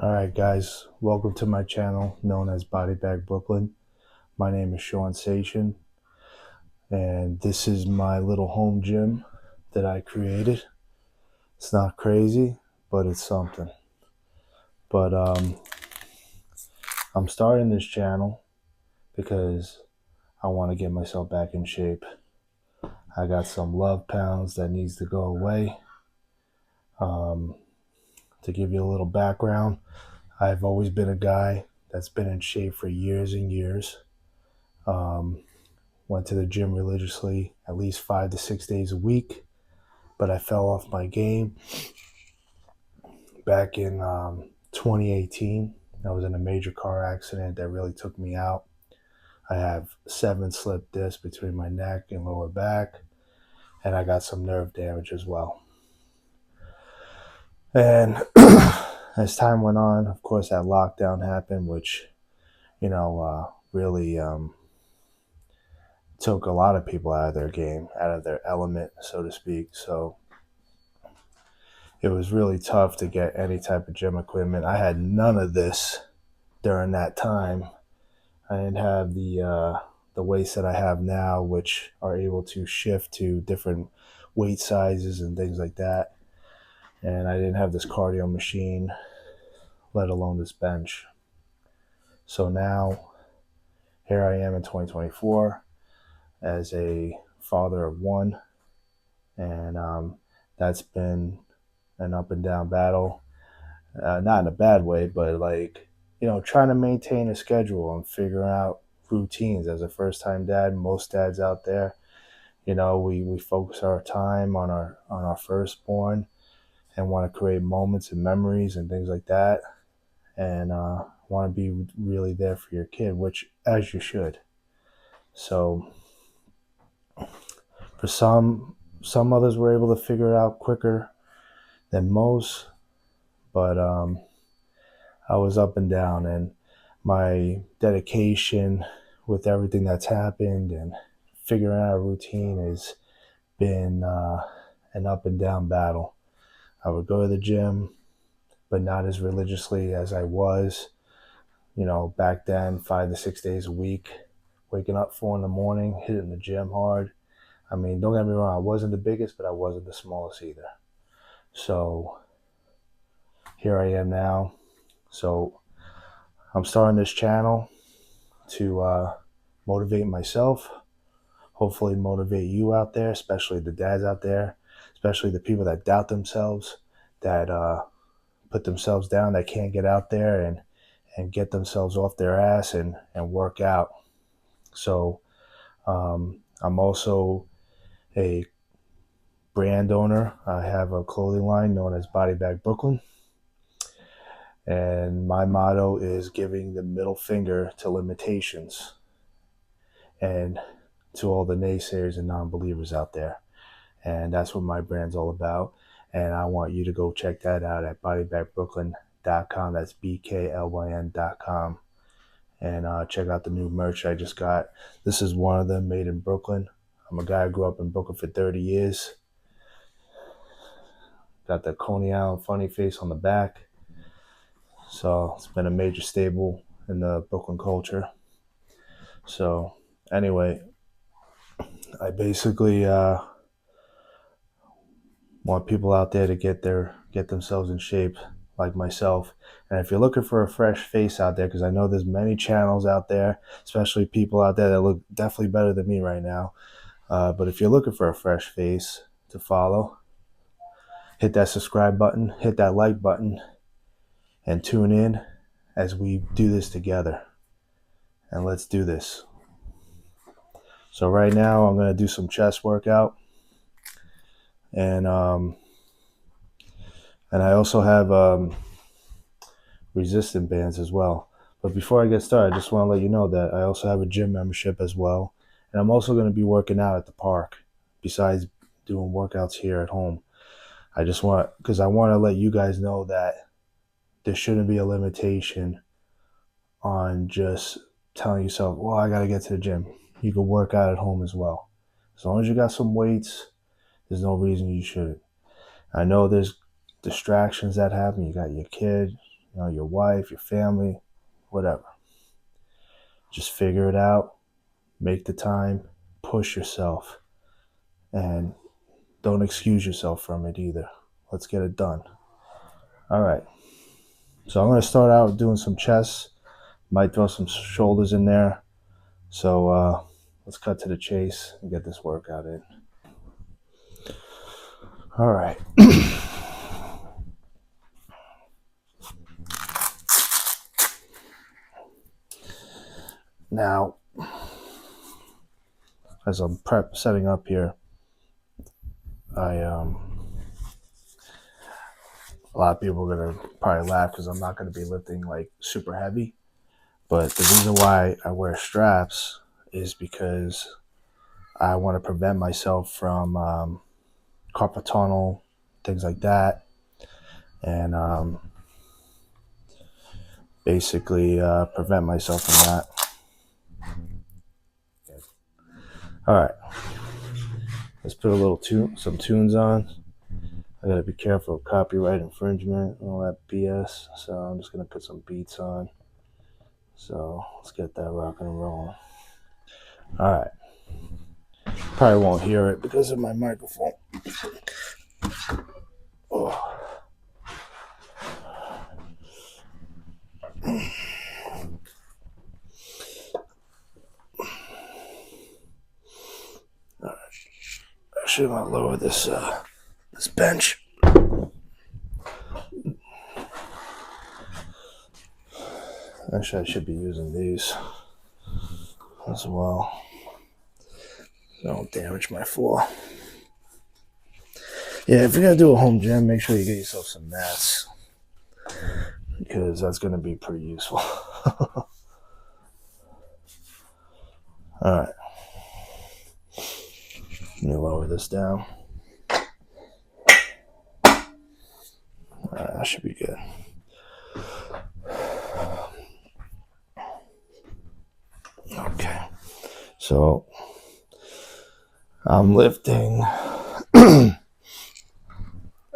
Alright guys, welcome to my channel known as Bodybag Bklyn. My name is Sean Sation, and this is my little home gym that I created. It's not crazy, but it's something. But I'm starting this channel because I want to get myself back in shape. I got some love pounds that needs to go away. To give you a little background, I've always been a guy that's been in shape for years and years. Went to the gym religiously at least 5 to 6 days a week, but I fell off my game back in 2018. I was in a major car accident that really took me out. I have 7 slip discs between my neck and lower back, and I got some nerve damage as well. And as time went on, of course, that lockdown happened, which, really took a lot of people out of their game, out of their element, so to speak. So it was really tough to get any type of gym equipment. I had none of this during that time. I didn't have the weights that I have now, which are able to shift to different weight sizes and things like that. And I didn't have this cardio machine, let alone this bench. So now, here I am in 2024 as a father of one, and that's been an up and down battle. Not in a bad way, but trying to maintain a schedule and figuring out routines. As a first-time dad, most dads out there, we focus our time on our firstborn and want to create moments and memories and things like that, and want to be really there for your kid, which as you should. So for some others were able to figure it out quicker than most, but I was up and down, and my dedication with everything that's happened and figuring out a routine has been an up and down battle. I would go to the gym, but not as religiously as I was, back then, 5 to 6 days a week, waking up 4 in the morning, hitting the gym hard. I mean, don't get me wrong, I wasn't the biggest, but I wasn't the smallest either. So here I am now. So I'm starting this channel to motivate myself, hopefully motivate you out there, especially the dads out there, especially the people that doubt themselves, that put themselves down, that can't get out there and get themselves off their ass and work out. So I'm also a brand owner. I have a clothing line known as Bodybag Bklyn. And my motto is giving the middle finger to limitations and to all the naysayers and non-believers out there. And that's what my brand's all about. And I want you to go check that out at bodybagbrooklyn.com. That's Bklyn.com. And check out the new merch I just got. This is one of them, made in Brooklyn. I'm a guy who grew up in Brooklyn for 30 years. Got the Coney Island funny face on the back. So it's been a major staple in the Brooklyn culture. So anyway, I basically want people out there to get themselves in shape like myself. And if you're looking for a fresh face out there, because I know there's many channels out there, especially people out there that look definitely better than me right now. But if you're looking for a fresh face to follow, hit that subscribe button, hit that like button, and tune in as we do this together. And let's do this. So right now I'm going to do some chest workout. And I also have resistant bands as well. But before I get started, I just want to let you know that I also have a gym membership as well. And I'm also going to be working out at the park besides doing workouts here at home. Because I want to let you guys know that there shouldn't be a limitation on just telling yourself, well, I got to get to the gym. You can work out at home as well. As long as you got some weights, there's no reason you shouldn't. I know there's distractions that happen. You got your kid, your wife, your family, whatever. Just figure it out, make the time, push yourself, and don't excuse yourself from it either. Let's get it done. All right. So I'm going to start out doing some chest. Might throw some shoulders in there. So let's cut to the chase and get this workout in. All right. Now, as I'm setting up here, a lot of people are gonna probably laugh because I'm not gonna be lifting like super heavy. But the reason why I wear straps is because I want to prevent myself from carpal tunnel, things like that, and basically prevent myself from that. All right, let's put a little some tunes on. I gotta be careful of copyright infringement and all that BS. So I'm just gonna put some beats on. So let's get that rocking and rolling. All right. Probably won't hear it because of my microphone. Oh. I should not lower this bench. Actually, I should be using these as well. Don't damage my floor. Yeah, if you're gonna do a home gym, make sure you get yourself some mats because that's gonna be pretty useful. All right, let me lower this down. That should be good. Okay, so I'm lifting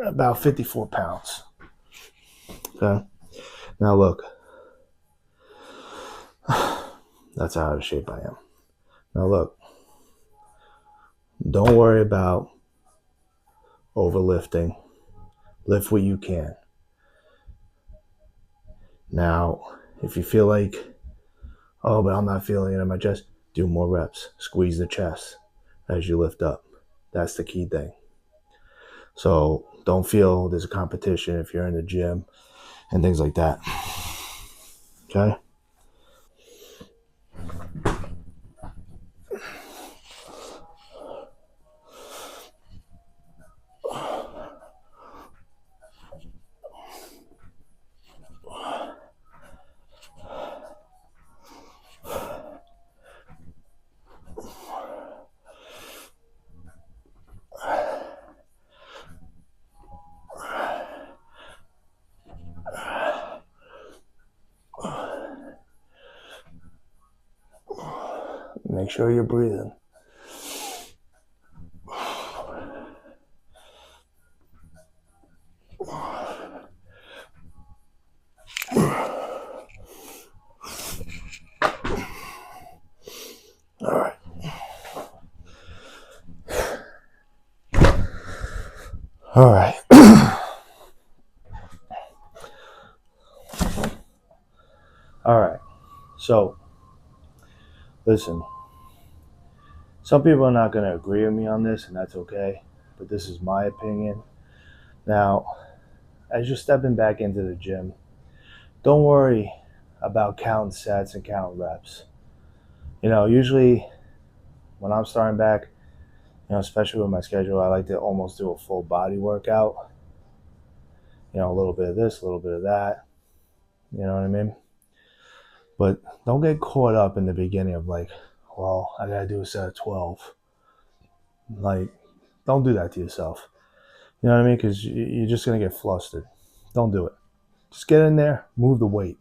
about 54 pounds. Okay, now look, that's how out of shape I am. Now look, don't worry about overlifting. Lift what you can. Now, if you feel like, oh, but I'm not feeling it in my chest, do more reps. Squeeze the chest as you lift up. That's the key thing. So don't feel there's a competition if you're in the gym and things like that. Okay? Make sure you're breathing. All right. All right. All right. So, listen. Some people are not going to agree with me on this, and that's okay. But this is my opinion. Now, as you're stepping back into the gym, don't worry about counting sets and counting reps. Usually when I'm starting back, especially with my schedule, I like to almost do a full body workout. A little bit of this, a little bit of that. You know what I mean? But don't get caught up in the beginning of like, well, I gotta do a set of 12. Like, don't do that to yourself. You know what I mean? Because you're just gonna get flustered. Don't do it. Just get in there, move the weight.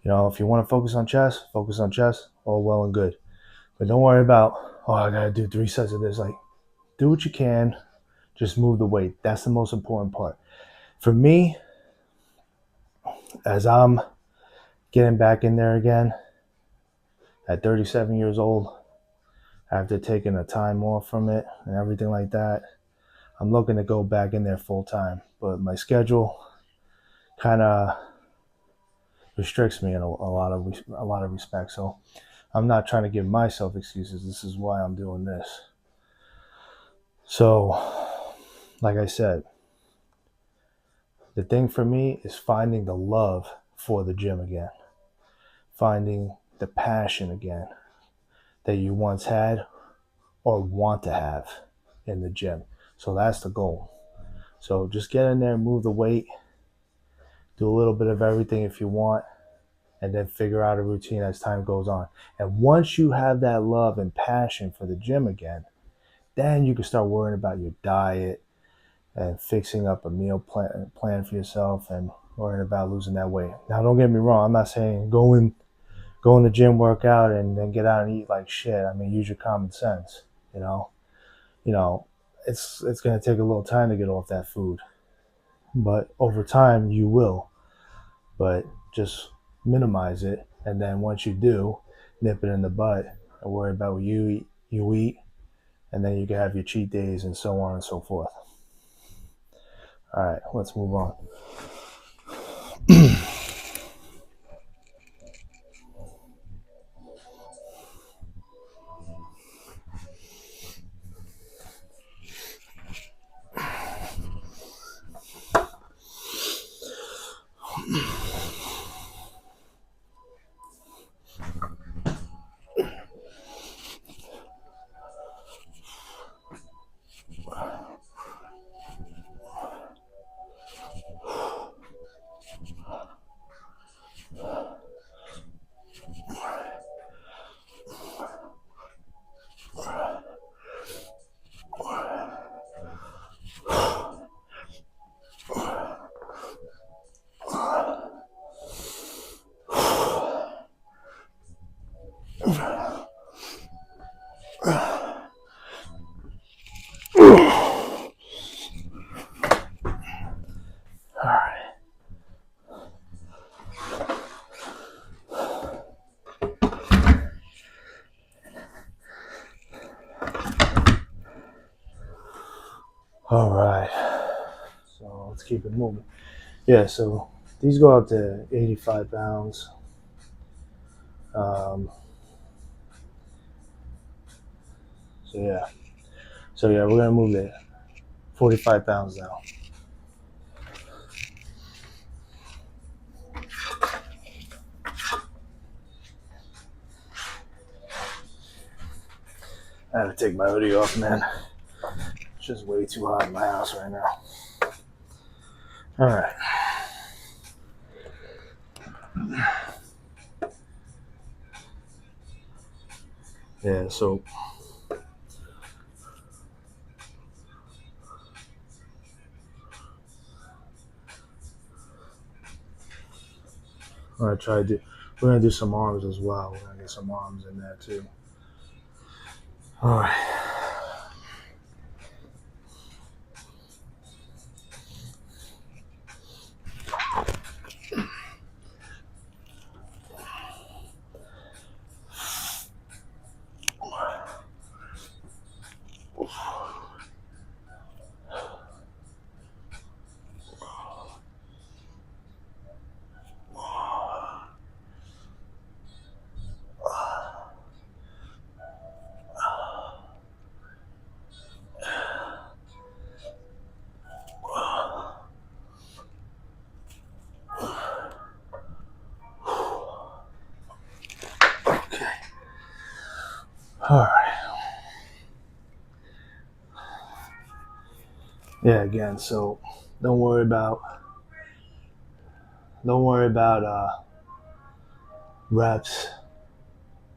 If you want to focus on chest, all well and good. But don't worry about, oh, I gotta do 3 sets of this. Like, do what you can. Just move the weight. That's the most important part. For me, as I'm getting back in there again at 37 years old, after taking a time off from it and everything like that, I'm looking to go back in there full time. But my schedule kind of restricts me in a lot of respects. So I'm not trying to give myself excuses. This is why I'm doing this. So, like I said, the thing for me is finding the love for the gym again, finding the passion again that you once had or want to have in the gym. So that's the goal. So just get in there, move the weight, do a little bit of everything if you want, and then figure out a routine as time goes on. And once you have that love and passion for the gym again, then you can start worrying about your diet and fixing up a meal plan for yourself and worrying about losing that weight. Now, don't get me wrong. I'm not saying go in the gym, work out, and then get out and eat like shit. I mean, use your common sense. You know, it's going to take a little time to get off that food, but over time you will. But just minimize it, and then once you do, nip it in the bud and worry about what you eat, and then you can have your cheat days and so on and so forth. All right, let's move on. All right, so let's keep it moving. Yeah, so these go up to 85 pounds. So yeah, we're gonna move to 45 pounds now. I had to take my hoodie off, man. It's just way too hot in my house right now. All right. Yeah, so we're gonna do some arms as well. We're gonna get some arms in there too. All right. All right. Yeah, again, so don't worry about reps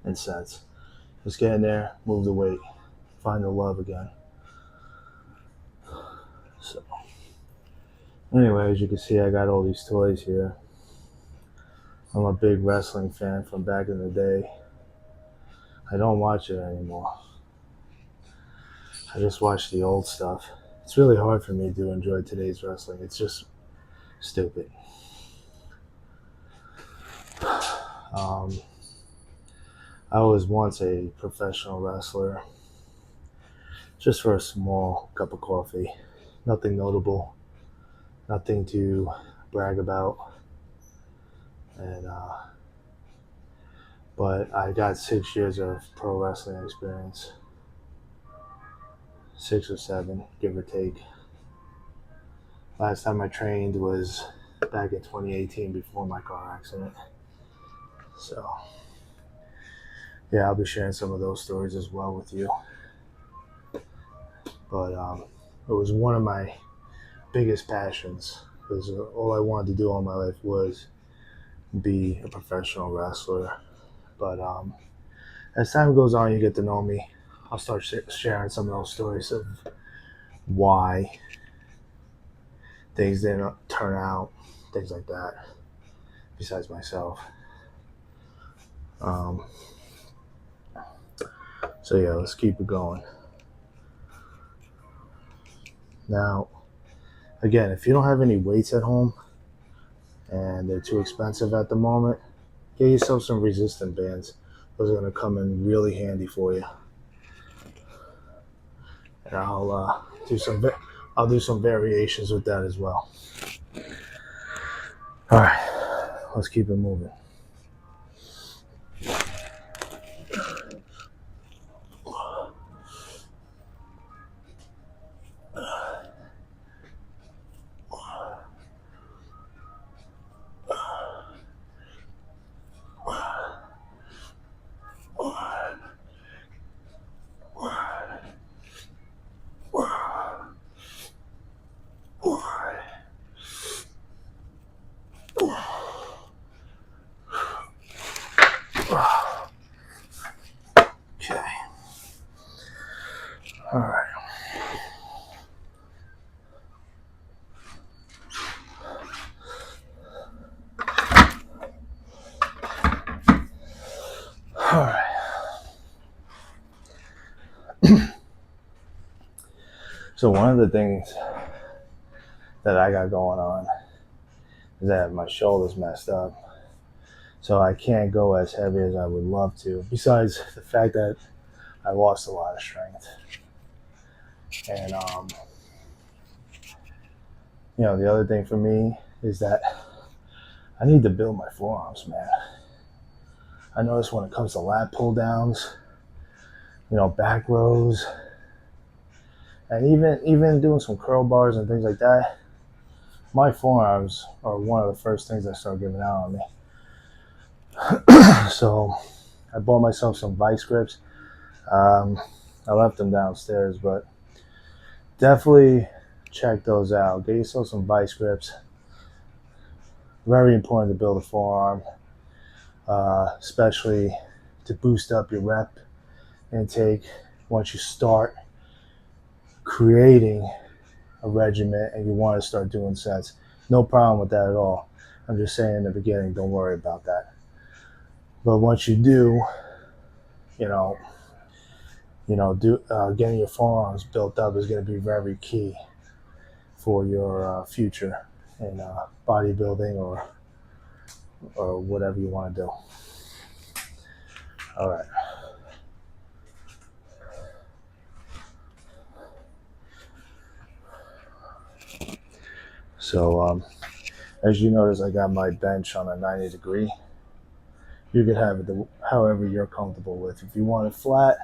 and sets. Just get in there, move the weight, find the love again. So anyway, as you can see, I got all these toys here. I'm a big wrestling fan from back in the day. I don't watch it anymore. I just watch the old stuff. It's really hard for me to enjoy today's wrestling. It's just stupid. Um, I was once a professional wrestler, just for a small cup of coffee. Nothing notable, nothing to brag about. And but I got 6 years of pro wrestling experience, 6 or 7, give or take. Last time I trained was back in 2018 before my car accident. So yeah, I'll be sharing some of those stories as well with you. But it was one of my biggest passions because all I wanted to do all my life was be a professional wrestler. But as time goes on, you get to know me. I'll start sharing some of those stories of why things didn't turn out, things like that, besides myself. Um, so yeah, let's keep it going. Now, again, if you don't have any weights at home and they're too expensive at the moment, get yourself some resistant bands. Those are going to come in really handy for you. And I'll do some variations with that as well. All right, let's keep it moving. Okay. All right. All right. So one of the things that I got going on is that my shoulder's messed up. So I can't go as heavy as I would love to, besides the fact that I lost a lot of strength. And, the other thing for me is that I need to build my forearms, man. I notice when it comes to lat pull downs, back rows, and even doing some curl bars and things like that, my forearms are one of the first things that start giving out on me. So I bought myself some vice grips. I left them downstairs, but definitely check those out. Get yourself some vice grips. Very important to build a forearm, especially to boost up your rep intake once you start creating a regimen and you want to start doing sets. No problem with that at all. I'm just saying in the beginning, don't worry about that. But once you do, getting your forearms built up is going to be very key for your future in bodybuilding or whatever you want to do. All right. So as you notice, I got my bench on a 90 degree. You could have it however you're comfortable with. If you want it flat,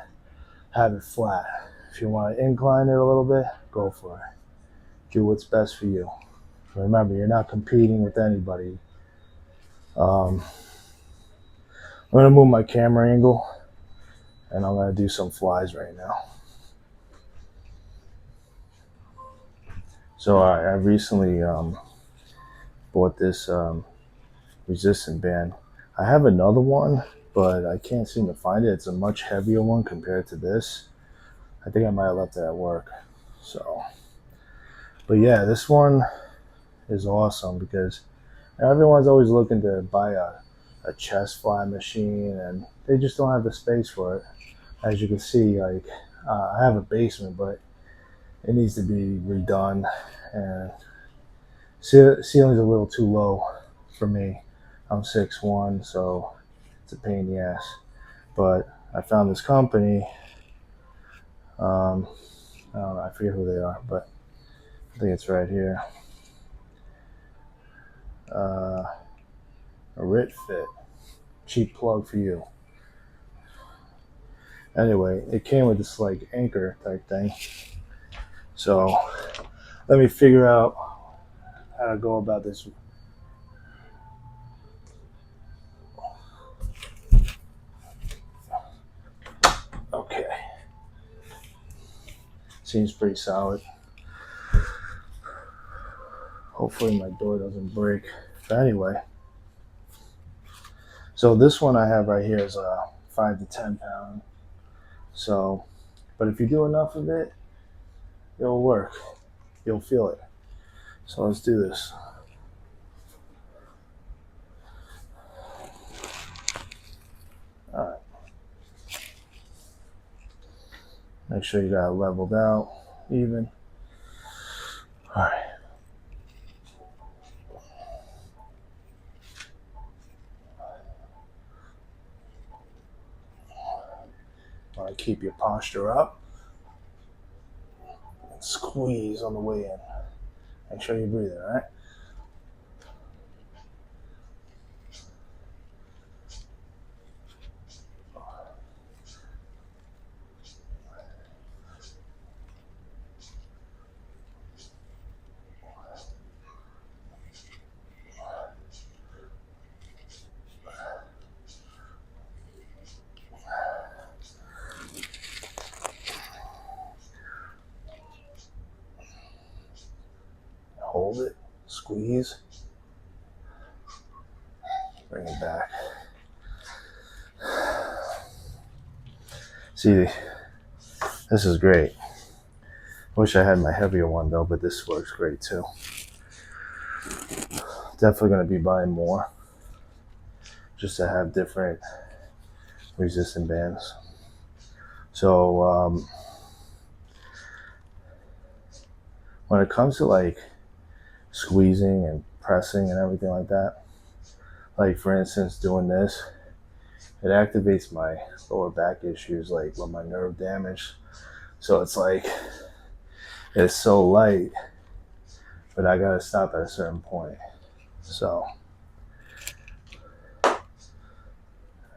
have it flat. If you want to incline it a little bit, go for it. Do what's best for you. Remember, you're not competing with anybody. I'm going to move my camera angle, and I'm going to do some flies right now. So I recently bought this resistant band. I have another one, but I can't seem to find it. It's a much heavier one compared to this. I think I might have left it at work. But yeah, this one is awesome because everyone's always looking to buy a chest fly machine, and they just don't have the space for it. As you can see, I have a basement, but it needs to be redone, and ceiling's a little too low for me. I'm 6'1", so it's a pain in the ass. But I found this company. I don't know, I forget who they are, but I think it's right here. A RitFit, cheap plug for you. Anyway, it came with this like anchor type thing. So let me figure out how to go about this. Okay. Seems pretty solid. Hopefully my door doesn't break. But anyway, so this one I have right here is a 5 to 10 pound. So, but if you do enough of it, it'll work. You'll feel it. So let's do this. All right. Make sure you got it leveled out, even. All right. Want to keep your posture up. And squeeze on the way in. Make sure you breathe, all right? Hold it, squeeze, bring it back. See, this is great. Wish I had my heavier one though, but this works great too. Definitely going to be buying more just to have different resistant bands. So when it comes to like squeezing and pressing and everything like that, like for instance doing this, it activates my lower back issues, like with my nerve damage. So it's like it's so light, but I gotta stop at a certain point. So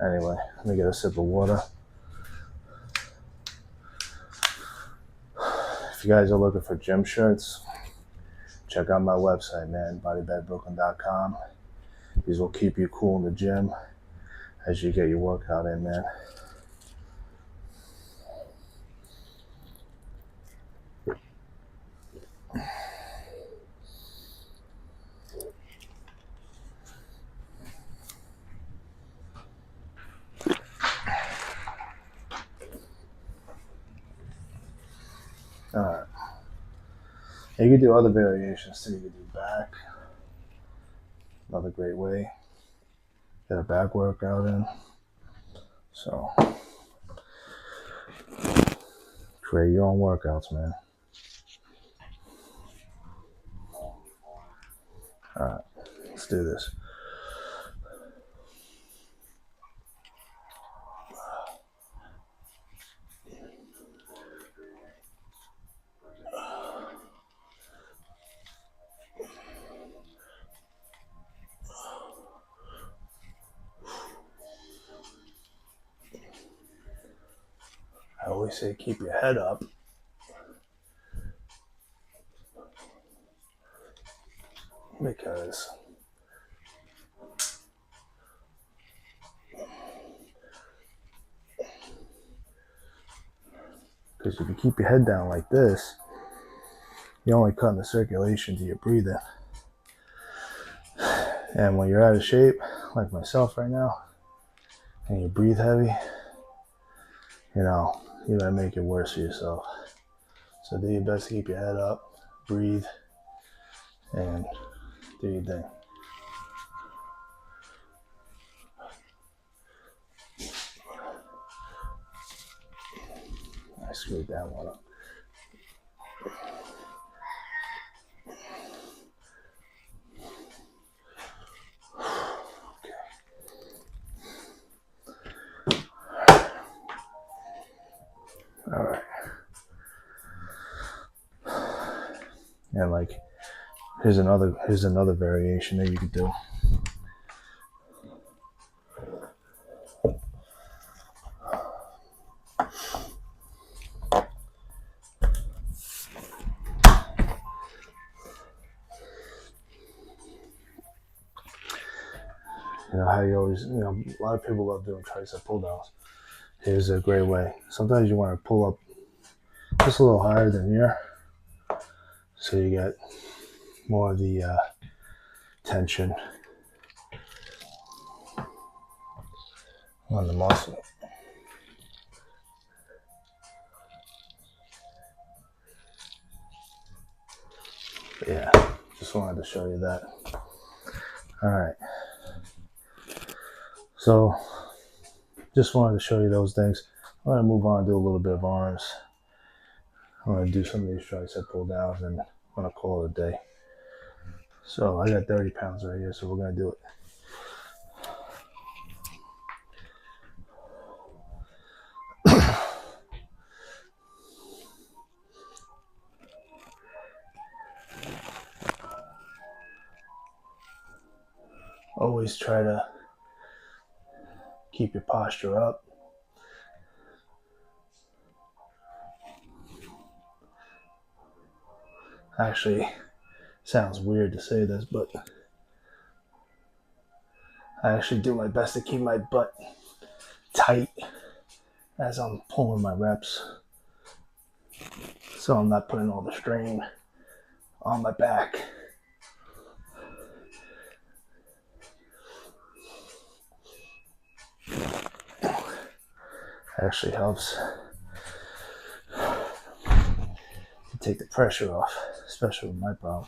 anyway, let me get a sip of water. If you guys are looking for gym shirts, check out my website, man, bodybag.Bklyn.com. These will keep you cool in the gym as you get your workout in, man. All right. You can do other variations too. You can do back. Another great way. Get a back workout in. So create your own workouts, man. All right, let's do this. I always say keep your head up. Because if you keep your head down like this, you're only cutting the circulation to your breathing. And when you're out of shape, like myself right now, and you breathe heavy, you know, you're gonna make it worse for yourself. So do your best to keep your head up, breathe, and do your thing. I screwed that one up. Okay. And like, here's another variation that you could do. You know how you always, a lot of people love doing tricep pull downs. Here's a great way. Sometimes you want to pull up just a little higher than here, so you get more of the tension on the muscle. But yeah, just wanted to show you that. All right. So just wanted to show you those things. I'm going to move on and do a little bit of arms. I'm going to do some of these tricep pull downs and I'm going to call it a day. So I got 30 pounds right here, so we're going to do it. Always try to keep your posture up. Actually, sounds weird to say this, but I actually do my best to keep my butt tight as I'm pulling my reps, so I'm not putting all the strain on my back. Actually helps to take the pressure off, especially with my problem.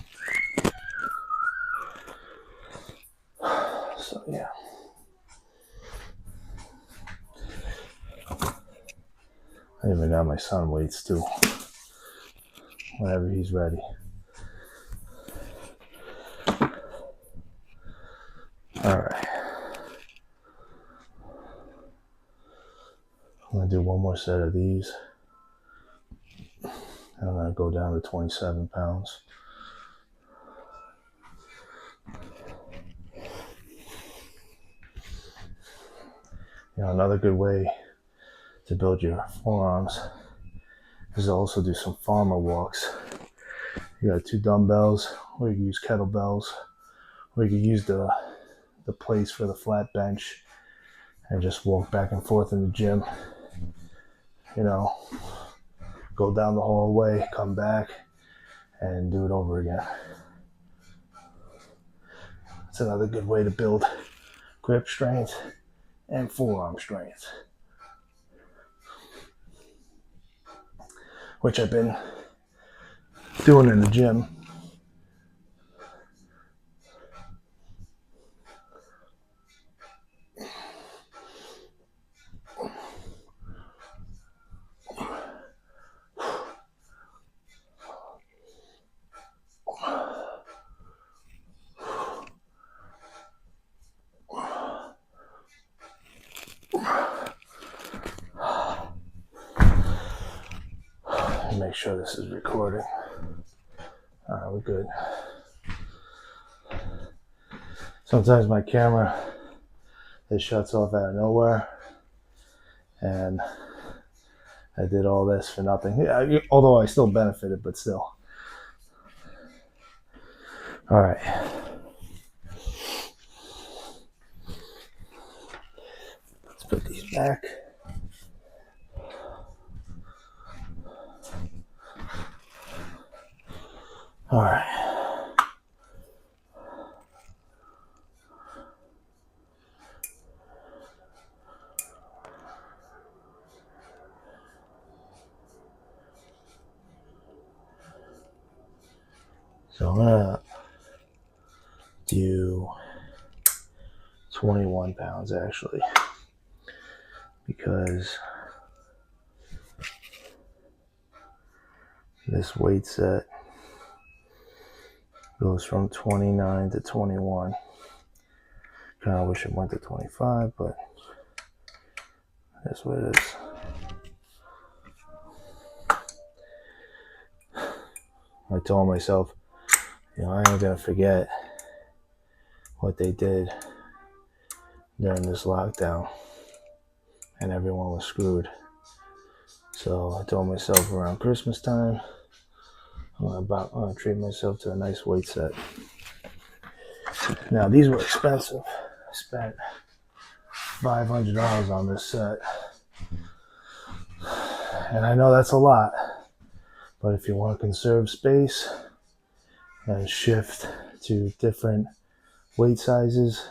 So yeah. I even got my son weights too, whenever he's ready. All right. I'm gonna do one more set of these. I'm gonna go down to 27 pounds. Another good way to build your forearms is to also do some farmer walks. You got 2 dumbbells, or you can use kettlebells, or you can use the plates for the flat bench and just walk back and forth in the gym. Go down the hallway, come back, and do it over again. It's another good way to build grip strength and forearm strength, which I've been doing in the gym. Make sure this is recording. All right, we're good. Sometimes my camera, it shuts off out of nowhere, and I did all this for nothing. Yeah, although I still benefited, but still. All right. Let's put these back. All right. So I'm gonna do 21 pounds actually, because this weight set goes from 29 to 21. Kind of wish it went to 25, but that's what it is. I told myself, I ain't gonna forget what they did during this lockdown, and everyone was screwed. So I told myself around Christmas time, I'm gonna treat myself to a nice weight set. Now these were expensive. I spent $500 on this set, and I know that's a lot. But if you want to conserve space and shift to different weight sizes,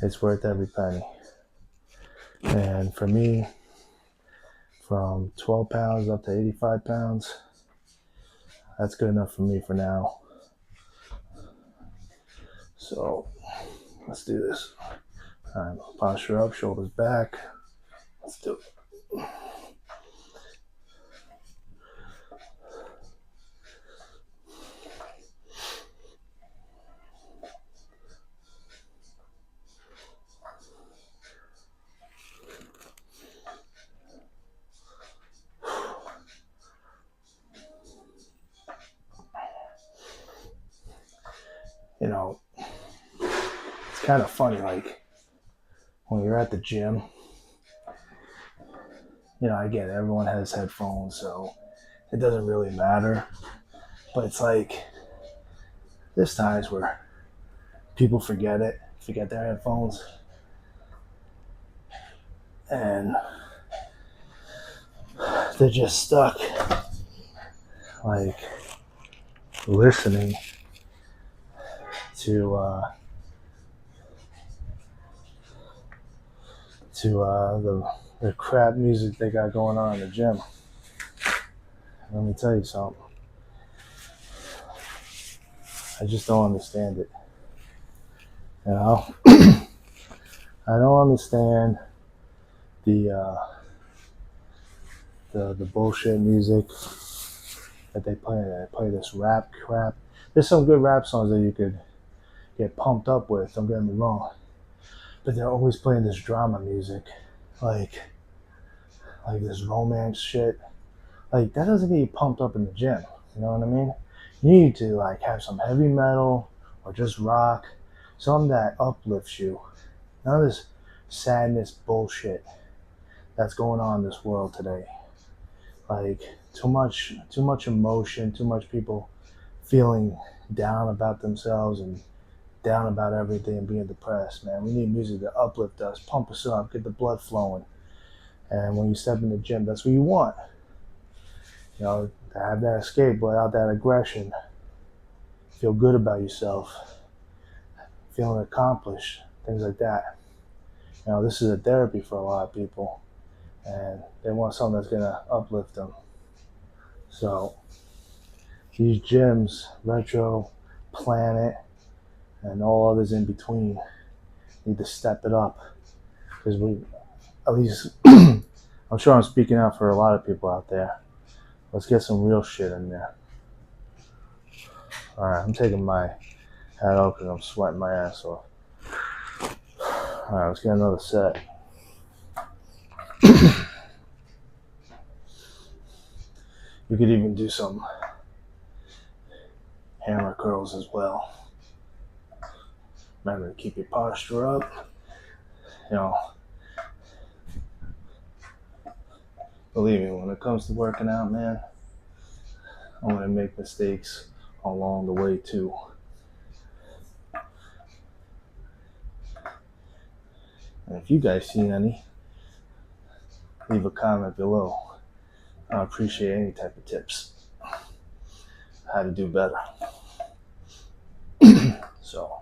it's worth every penny. And for me, from 12 pounds up to 85 pounds, that's good enough for me for now. So let's do this. All right, posture up, shoulders back. Let's do it. It's kind of funny, like when you're at the gym, I get it, everyone has headphones, so it doesn't really matter. But it's like, there's times where people forget their headphones, and they're just stuck, like, listening to the crap music they got going on in the gym. Let me tell you something. I just don't understand it. I don't understand the bullshit music that they play. They play this rap crap. There's some good rap songs that you could get pumped up with, don't get me wrong. But they're always playing this drama music. Like this romance shit. Like, that doesn't get you pumped up in the gym. You know what I mean? You need to have some heavy metal or just rock. Something that uplifts you. None of this sadness bullshit that's going on in this world today. Like, too much emotion, too much people feeling down about themselves and down about everything and being depressed, man. We need music to uplift us, pump us up, get the blood flowing. And when you step in the gym, that's what you want. To have that escape, let out that aggression, feel good about yourself, feeling accomplished, things like that. This is a therapy for a lot of people, and they want something that's going to uplift them. So these gyms, Retro, Planet, and all others in between, need to step it up, because at least I'm sure I'm speaking out for a lot of people out there. Let's get some real shit in there. All right, I'm taking my hat off because I'm sweating my ass off. All right, let's get another set. You could even do some hammer curls as well. Remember to keep your posture up. Believe me, when it comes to working out, man, I'm going to make mistakes along the way too. And if you guys see any, leave a comment below. I appreciate any type of tips. How to do better. So,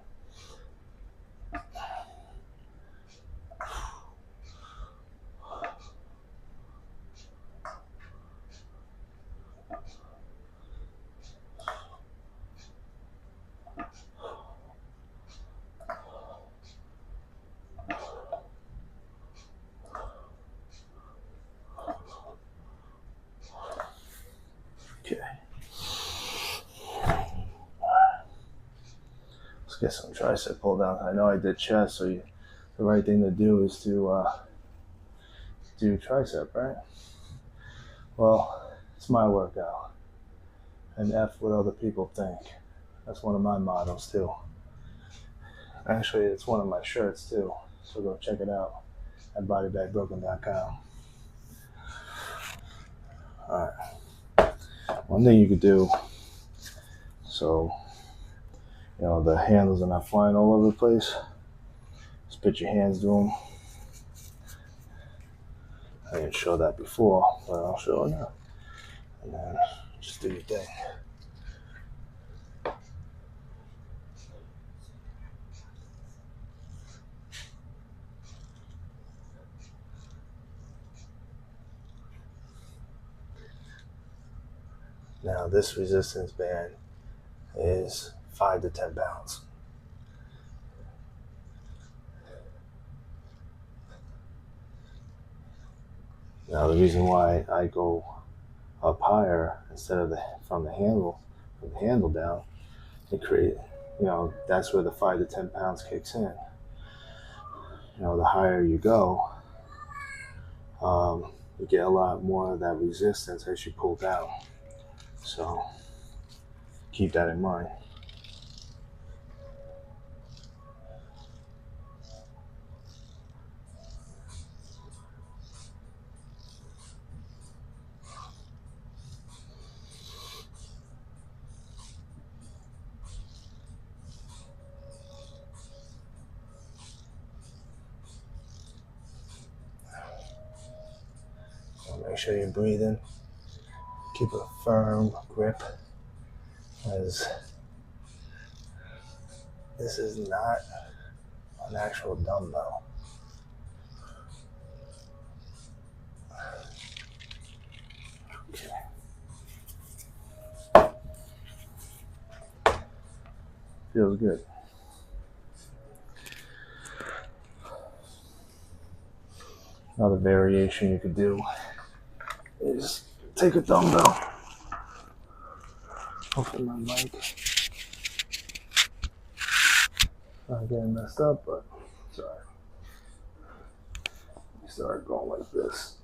okay. Let's get some tricep pull down. I know I did chest, so the right thing to do is to do tricep, right? Well, It's my workout. And F what other people think. That's one of my mottos too. Actually, it's one of my shirts too. So go check it out at Bodybag.com. Alright. One thing you could do, so the handles are not flying all over the place, just put your hands to them. I didn't show that before, but I'll show it now. And then just do your thing. Now this resistance band is 5 to 10 pounds. Now the reason why I go up higher instead of from the handle down, to create, that's where the 5 to 10 pounds kicks in. The higher you go, you get a lot more of that resistance as you pull down. So keep that in mind. Make sure you're breathing. Keep a firm grip, as this is not an actual dumbbell. Okay. Feels good. Another variation you could do is take a dumbbell. Hopefully my mic not getting messed up, but sorry. You start going like this.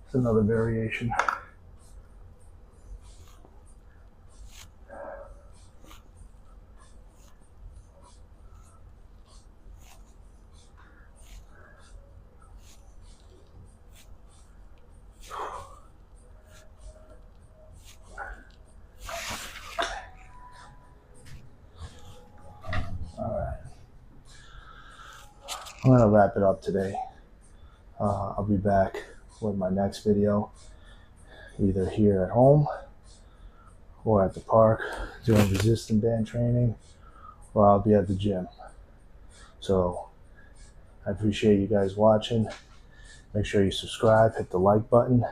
It's another variation. I'm gonna wrap it up today. I'll be back with my next video, either here at home or at the park doing resistance band training, or I'll be at the gym. So I appreciate you guys watching. Make sure you subscribe, hit the like button,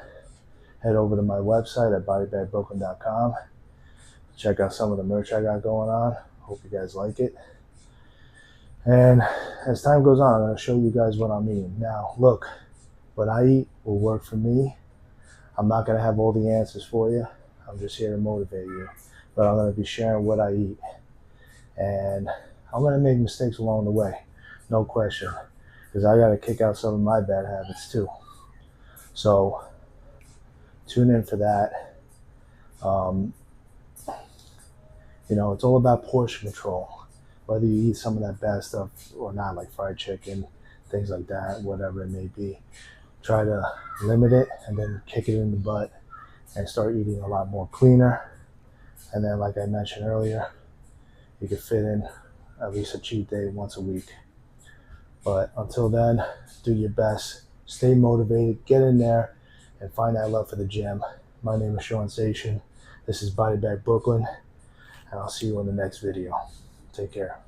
head over to my website at Bodybag.com. Check out some of the merch I got going on. Hope you guys like it. And as time goes on, I'm going to show you guys what I'm eating. Now, look, what I eat will work for me. I'm not going to have all the answers for you. I'm just here to motivate you. But I'm going to be sharing what I eat. And I'm going to make mistakes along the way, no question, because I got to kick out some of my bad habits too. So tune in for that. It's all about portion control. Whether you eat some of that bad stuff or not, like fried chicken, things like that, whatever it may be, try to limit it and then kick it in the butt and start eating a lot more cleaner. And then, like I mentioned earlier, you can fit in at least a cheat day once a week. But until then, do your best, stay motivated, get in there, and find that love for the gym. My name is Sean Station. This is Bodybag Bklyn, and I'll see you in the next video. Take care.